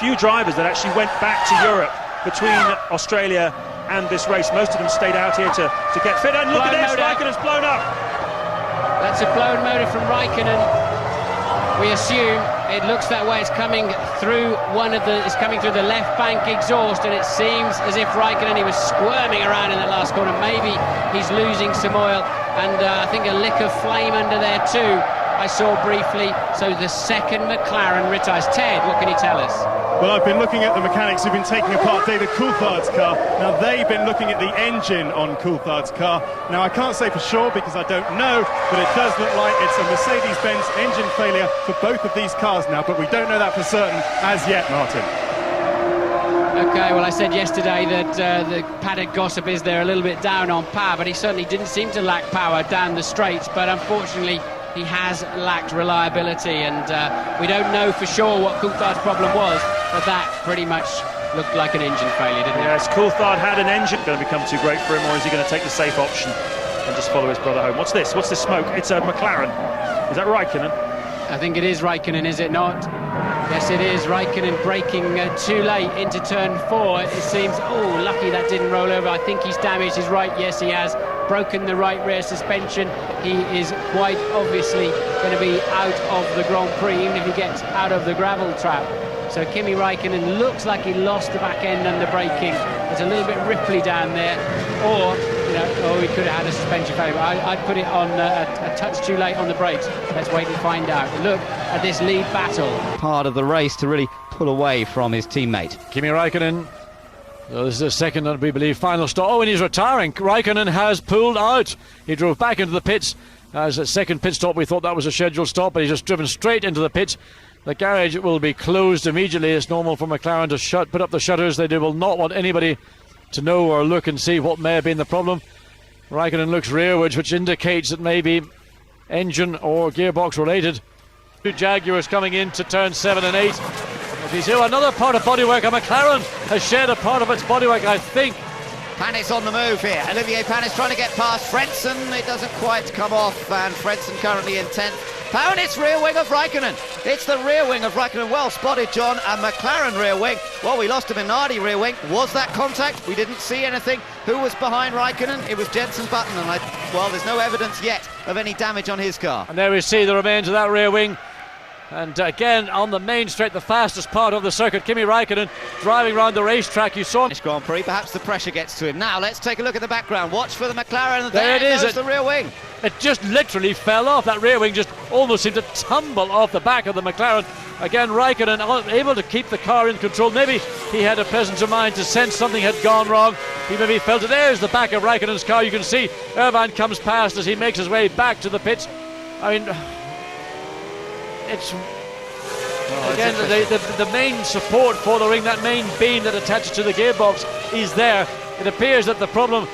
few drivers that actually went back to Europe between Australia and this race. Most of them stayed out here to get fit. And look at this, Raikkonen's blown up. That's a blown motor from Raikkonen. We assume it looks that way. It's coming through it's coming through the left bank exhaust, and it seems as if Raikkonen, he was squirming around in that last corner. Maybe he's losing some oil, and I think a lick of flame under there too, I saw briefly. So the second McLaren retires. Ted, what can you tell us? Well, I've been looking at the mechanics who've been taking apart David Coulthard's car. Now, they've been looking at the engine on Coulthard's car. Now, I can't say for sure because I don't know, but it does look like it's a Mercedes-Benz engine failure for both of these cars now, but we don't know that for certain as yet, Martin. Okay, well, I said yesterday that the paddock gossip is they're a little bit down on power, but he certainly didn't seem to lack power down the straights, but unfortunately he has lacked reliability, and we don't know for sure what Coulthard's problem was, but that pretty much looked like an engine failure, didn't it? Yes, Coulthard had an engine. Going to become too great for him, or is he going to take the safe option and just follow his brother home? What's this? What's this smoke? It's a McLaren. Is that Raikkonen? I think it is Raikkonen, is it not? Yes, it is. Raikkonen braking too late into turn 4. It seems, oh, lucky that didn't roll over. I think he's damaged his right. Yes, he has broken the right rear suspension. He is quite obviously going to be out of the Grand Prix, even if he gets out of the gravel trap. So Kimi Räikkönen looks like he lost the back end under braking. It's a little bit ripply down there, or he could have had a suspension failure. I'd put it on a touch too late on the brakes. Let's wait and find out. Look at this lead battle. Part of the race to really pull away from his teammate. Kimi Räikkönen. So this is the second and we believe final stop. Oh, and he's retiring. Räikkönen has pulled out. He drove back into the pits. As a second pit stop, we thought that was a scheduled stop, but he's just driven straight into the pits. The garage will be closed immediately. It's normal for McLaren to put up the shutters. They will not want anybody to know or look and see what may have been the problem. Räikkönen looks rearwards, which indicates that maybe engine or gearbox related. Two Jaguars coming into turn 7 and 8. If you see another part of bodywork, a McLaren has shared a part of its bodywork, I think. Panis on the move here. Olivier Panis trying to get past Frentzen. It doesn't quite come off, and Frentzen currently in 10th. Pound, it's rear wing of Räikkönen. It's the rear wing of Räikkönen. Well spotted, John. A McLaren rear wing. Well, we lost a Minardi rear wing. Was that contact? We didn't see anything. Who was behind Räikkönen? It was Jenson Button, and well, there's no evidence yet of any damage on his car. And there we see the remains of that rear wing. And again, on the main straight, the fastest part of the circuit, Kimi Räikkönen driving around the racetrack. You saw this Grand Prix, perhaps the pressure gets to him. Now let's take a look at the background. Watch for the McLaren. There it is. Goes the rear wing. It just literally fell off. That rear wing just almost seemed to tumble off the back of the McLaren. Again, Räikkönen able to keep the car in control. Maybe he had a presence of mind to sense something had gone wrong. He maybe felt it. There's the back of Räikkönen's car. You can see Irvine comes past as he makes his way back to the pits. I mean, it's... Again, the main support for the ring, that main beam that attaches to the gearbox is there. It appears that the problem,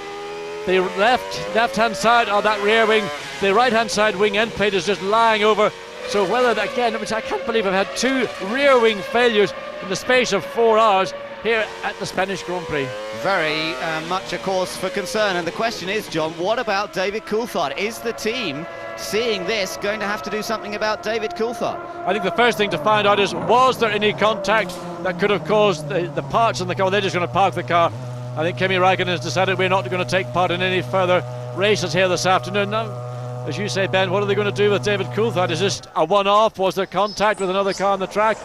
the left-hand side of that rear wing, the right-hand side wing end plate is just lying over. So whether, again, which I can't believe I've had two rear wing failures in the space of 4 hours here at the Spanish Grand Prix. Very much a cause for concern. And the question is, John, what about David Coulthard? Is the team, seeing this, going to have to do something about David Coulthard? I think the first thing to find out is, was there any contact that could have caused the parts in the car? They're just going to park the car. I think Kimi Räikkönen has decided we're not going to take part in any further races here this afternoon. Now, as you say, Ben, what are they going to do with David Coulthard? Is this a one-off? Was there contact with another car on the track?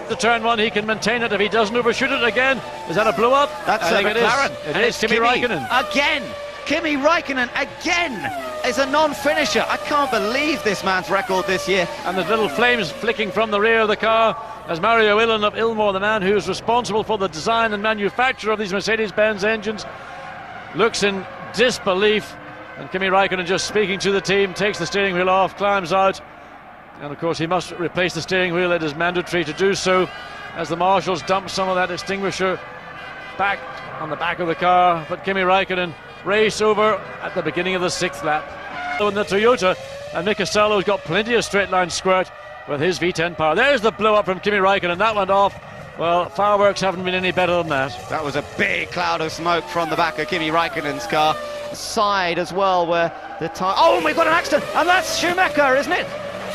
The turn 1, he can maintain it if he doesn't overshoot it again. Is that a blow-up? That's a McLaren. It is Kimi Räikkönen. Again! Kimi Räikkönen again is a non-finisher. I can't believe this man's record this year. And the little flames flicking from the rear of the car as Mario Illen of Ilmor, the man who's responsible for the design and manufacture of these Mercedes-Benz engines, looks in disbelief. And Kimi Räikkönen, just speaking to the team, takes the steering wheel off, climbs out. And of course he must replace the steering wheel. It is mandatory to do so as the marshals dump some of that extinguisher back on the back of the car. But Kimi Räikkönen race over at the beginning of the 6th lap. In the Toyota, and Nick Castello's got plenty of straight line squirt with his V10 power. There's the blow up from Kimi Räikkönen. That went off. Well, fireworks haven't been any better than that. That was a big cloud of smoke from the back of Kimi Räikkönen's car. Side as well, where the tire... Oh, we've got an accident, and that's Schumacher, isn't it?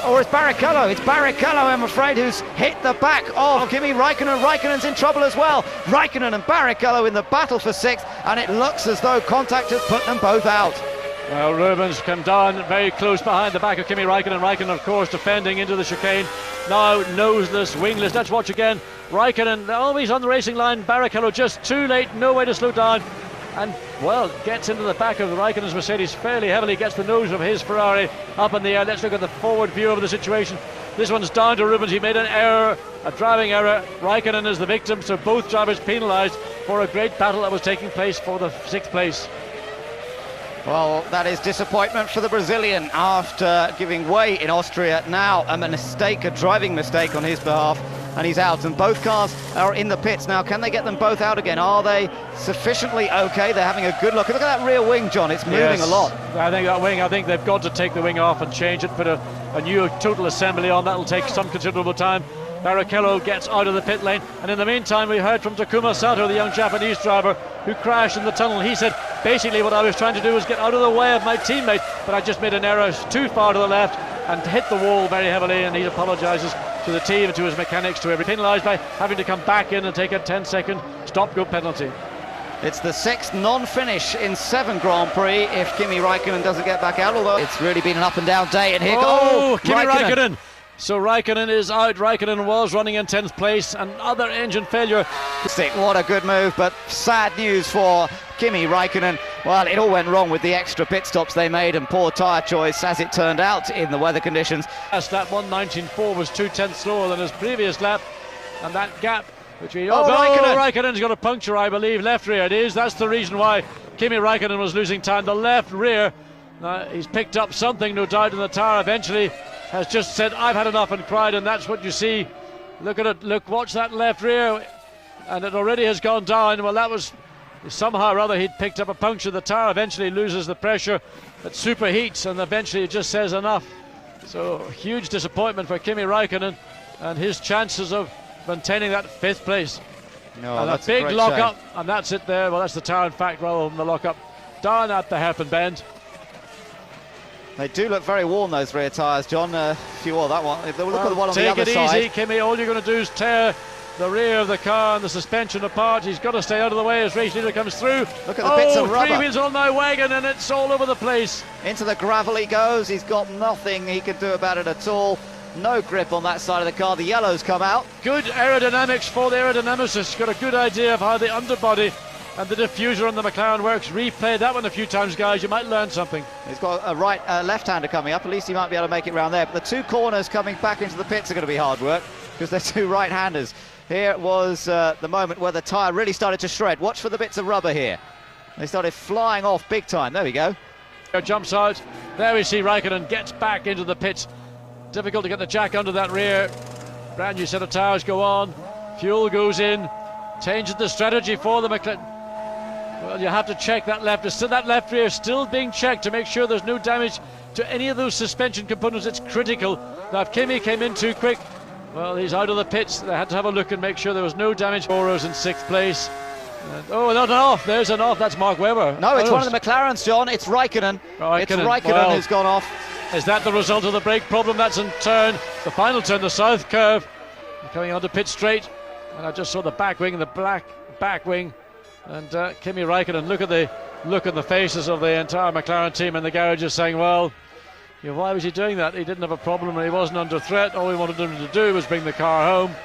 Or it's Barrichello. It's Barrichello, I'm afraid, who's hit the back of Kimi Räikkönen. Räikkönen's in trouble as well. Räikkönen and Barrichello in the battle for sixth, and it looks as though contact has put them both out. Well, Rubens come down very close behind the back of Kimi Räikkönen. Räikkönen, of course, defending into the chicane. Now noseless, wingless. Let's watch again. Räikkönen always on the racing line. Barrichello just too late, no way to slow down. And, well, gets into the back of Räikkönen's Mercedes fairly heavily, gets the nose of his Ferrari up in the air. Let's look at the forward view of the situation. This one's down to Rubens. He made an error, a driving error. Räikkönen is the victim, so both drivers penalised for a great battle that was taking place for the sixth place. Well, that is disappointment for the Brazilian after giving way in Austria. Now a mistake, a driving mistake on his behalf, and he's out. And both cars are in the pits now. Can they get them both out again? Are they sufficiently okay? They're having a good look. Look at that rear wing, John. It's moving a lot. I think that wing, I think they've got to take the wing off and change it, put a new total assembly on. That'll take some considerable time. Barrichello gets out of the pit lane, and in the meantime we heard from Takuma Sato, the young Japanese driver who crashed in the tunnel. He said, basically what I was trying to do was get out of the way of my teammate, but I just made an error too far to the left and hit the wall very heavily, and he apologises to the team and to his mechanics, to every penalised by having to come back in and take a 10-second stop-go penalty. It's the sixth non-finish in 7 Grand Prix if Kimi Räikkönen doesn't get back out, although it's really been an up-and-down day. And here goes Kimi Räikkönen. So Räikkönen is out. Räikkönen was running in 10th place. Another engine failure. What a good move, but sad news for Kimi Räikkönen. Well, it all went wrong with the extra pit stops they made and poor tyre choice, as it turned out, in the weather conditions. Yes, that 1:19.4 was 2/10 slower than his previous lap, and that gap between Räikkönen's got a puncture, I believe, left rear. It is. That's the reason why Kimi Räikkönen was losing time. The left rear. He's picked up something, no doubt, in the tyre eventually. Has just said, I've had enough, and cried, and that's what you see. Look at it, look, watch that left rear, and it already has gone down. Well, that was somehow or other he'd picked up a puncture. The tyre eventually loses the pressure, it superheats, and eventually it just says enough. So huge disappointment for Kimi Räikkönen and his chances of maintaining that 5th place. No, and that's a big great lock-up, shame. and that's it there. Well, that's the tyre, in fact, rather than the lock-up. Down at the hairpin bend. They do look very worn, those rear tyres, John. If you wore that one, look at the one on the other side. Take it easy, Kimi. All you're going to do is tear the rear of the car and the suspension apart. He's got to stay out of the way as race leader comes through. Look at the bits of rubber. 3 wheels on my wagon, and it's all over the place. Into the gravel he goes. He's got nothing he can do about it at all. No grip on that side of the car. The yellows come out. Good aerodynamics for the aerodynamicist. Got a good idea of how the underbody and the diffuser on the McLaren works. Replay that one a few times, guys. You might learn something. He's got a left-hander coming up. At least he might be able to make it round there. But the 2 corners coming back into the pits are going to be hard work because they're 2 right-handers. Here was the moment where the tyre really started to shred. Watch for the bits of rubber here. They started flying off big time. There we go. Jumps out. There we see Räikkönen gets back into the pits. Difficult to get the jack under that rear. Brand new set of tyres go on. Fuel goes in. Changes the strategy for the McLaren. Well, you have to check that left. That left rear is still being checked to make sure there's no damage to any of those suspension components. It's critical. Now, if Kimi came in too quick, well, he's out of the pits. They had to have a look and make sure there was no damage. Boros in 6th place. And, not an off. There's an off. That's Mark Webber. No, it's one of the McLarens, John. It's Räikkönen. It's Räikkönen who's gone off. Is that the result of the brake problem? That's in turn, the final turn, the south curve. Coming onto pit straight. And I just saw the back wing, the black back wing. And Kimi Räikkönen, look at the look on the faces of the entire McLaren team in the garage, is saying, well, why was he doing that? He didn't have a problem and he wasn't under threat. All we wanted him to do was bring the car home.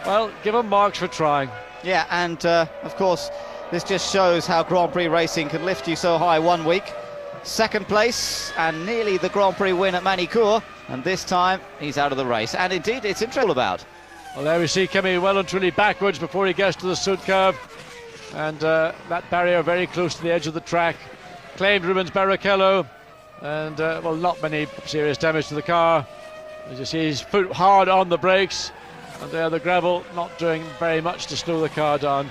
Well, give him marks for trying. Yeah, and of course, this just shows how Grand Prix racing can lift you so high one week. 2nd place and nearly the Grand Prix win at Manicourt, and this time he's out of the race. And indeed, it's interesting about. Well, there we see Kimi well and truly backwards before he gets to the Sud curve. And that barrier very close to the edge of the track. Claimed Rubens Barrichello. And, well, not many serious damage to the car. As you see, his foot hard on the brakes. And there the gravel not doing very much to slow the car down.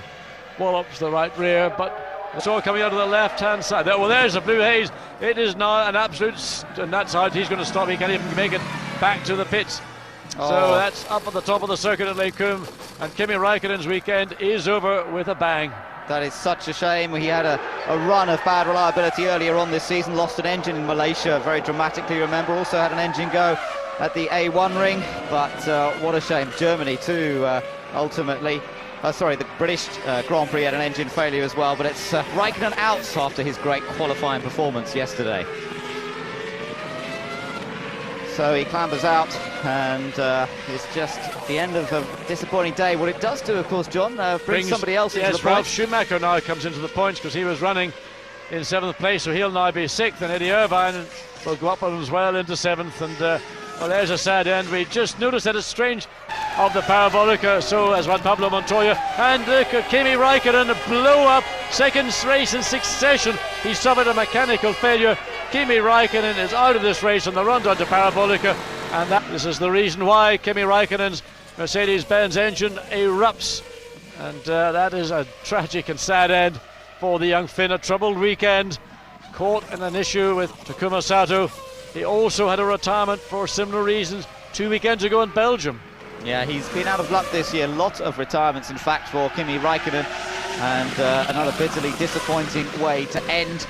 Wallops the right rear, but it's all coming out of the left-hand side. Well, there's the blue haze. It is now an absolute... And that's how he's going to stop. He can't even make it back to the pits. So that's up at the top of the circuit at Les Combes, and Kimi Räikkönen's weekend is over with a bang. That is such a shame. He had a run of bad reliability earlier on this season, lost an engine in Malaysia very dramatically, remember, also had an engine go at the A1 ring, but what a shame. Germany too, ultimately. Sorry, the British Grand Prix had an engine failure as well, but it's Räikkönen out after his great qualifying performance yesterday. So he clambers out, and it's just the end of a disappointing day. What it does do, of course, John, brings somebody else into the points. Ralf Schumacher now comes into the points because he was running in 7th place, so he'll now be 6th, and Eddie Irvine will go up as well into 7th, and well, there's a sad end. We just noticed that it's strange of the Parabolica, so as Juan Pablo Montoya, and Kimi Räikkönen blew up, second race in succession. He suffered a mechanical failure. Kimi Räikkönen is out of this race on the run down to Parabolica, and this is the reason why Kimi Räikkönen's Mercedes-Benz engine erupts, and that is a tragic and sad end for the young Finn. A troubled weekend, caught in an issue with Takuma Sato. He also had a retirement for similar reasons 2 weekends ago in Belgium. Yeah, he's been out of luck this year. Lot of retirements, in fact, for Kimi Räikkönen, and another bitterly disappointing way to end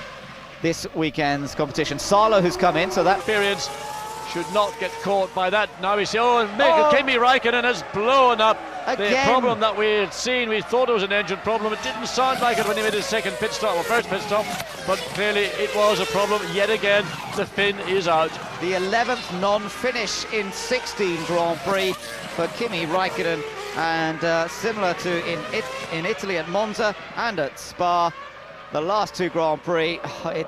this weekend's competition. Salo, who's come in, so that experience should not get caught by that. Now we see, Kimi Räikkönen has blown up. Again. The problem that we had seen, we thought it was an engine problem. It didn't sound like it when he made his second pit stop, or first pit stop, but clearly it was a problem. Yet again, the Finn is out. The 11th non-finish in 16 Grand Prix for Kimi Räikkönen, and similar to in Italy at Monza and at Spa, the last 2 Grand Prix,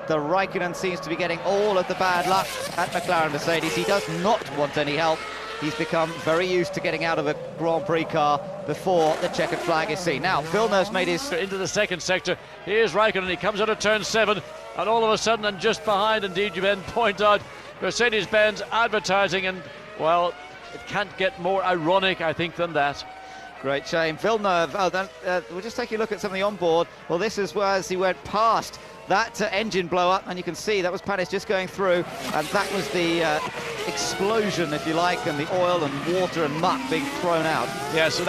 the Räikkönen seems to be getting all of the bad luck at McLaren Mercedes. He does not want any help. He's become very used to getting out of a Grand Prix car before the checkered flag is seen. Now, Villeneuve's made his... into the second sector. Here's Räikkönen, he comes out of turn 7, and all of a sudden, and just behind, indeed, you then point out, Mercedes-Benz advertising, and, well, it can't get more ironic, I think, than that. Great shame. Villeneuve, we'll just take a look at some of the onboard. Well, this is where as he went past that engine blow up, and you can see that was Panis just going through, and that was the explosion, if you like, and the oil and water and muck being thrown out. Yeah, so